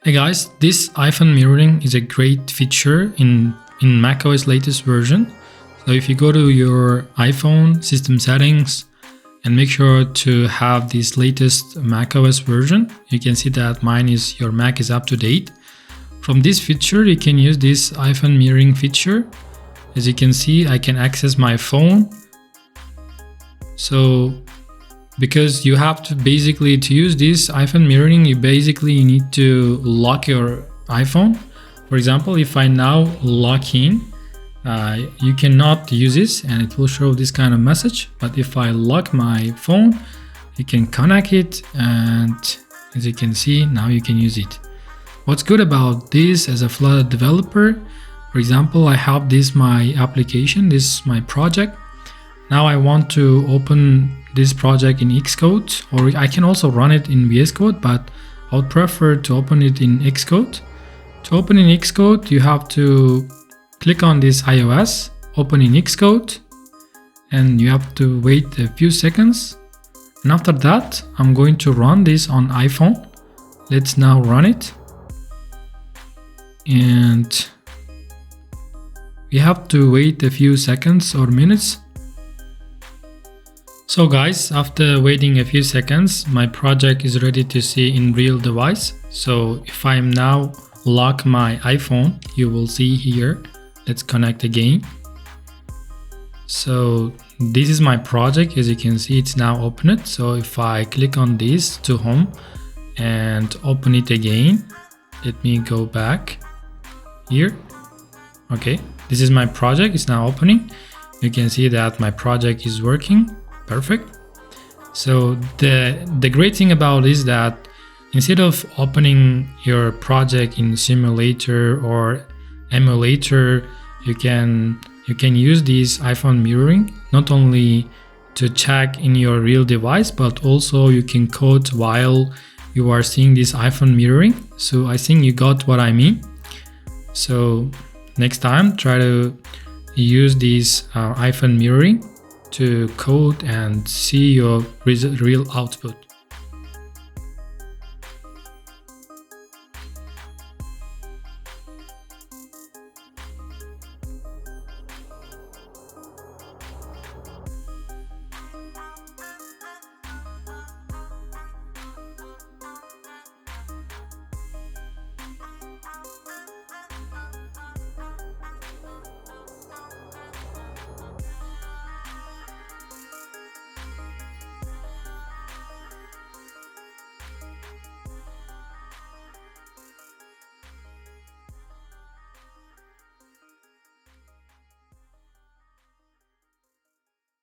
Hey guys, this iPhone mirroring is a great feature in macOS latest version. So if you go to your iPhone system settings and make sure to have this latest macOS version, you can see that your Mac is up to date. From this feature, you can use this iPhone mirroring feature. As you can see, I can access my phone. So because you have to to use this iPhone mirroring, you need to lock your iPhone. For example, if I now lock in, you cannot use this and it will show this kind of message. But if I lock my phone, you can connect it, and as you can see, now you can use it. What's good about this as a Flutter developer, for example, I have my application, this is my project. Now I want to open this project in Xcode, or I can also run it in VS Code, but I would prefer to open it in Xcode. To open in Xcode, you have to click on this iOS, open in Xcode, and you have to wait a few seconds. And after that, I'm going to run this on iPhone. Let's now run it. And we have to wait a few seconds or minutes. So guys, after waiting a few seconds, my project is ready to see in real device. So if I now lock my iPhone, you will see here. Let's connect again. So this is my project. As you can see, it's now opened. So if I click on this to home and open it again, let me go back here. Okay, this is my project. It's now opening. You can see that my project is working. Perfect. So the great thing about it is that instead of opening your project in simulator or emulator, you can use this iPhone mirroring not only to check in your real device, but also you can code while you are seeing this iPhone mirroring. So I think you got what I mean. So next time, try to use this iPhone mirroring to code and see your real output.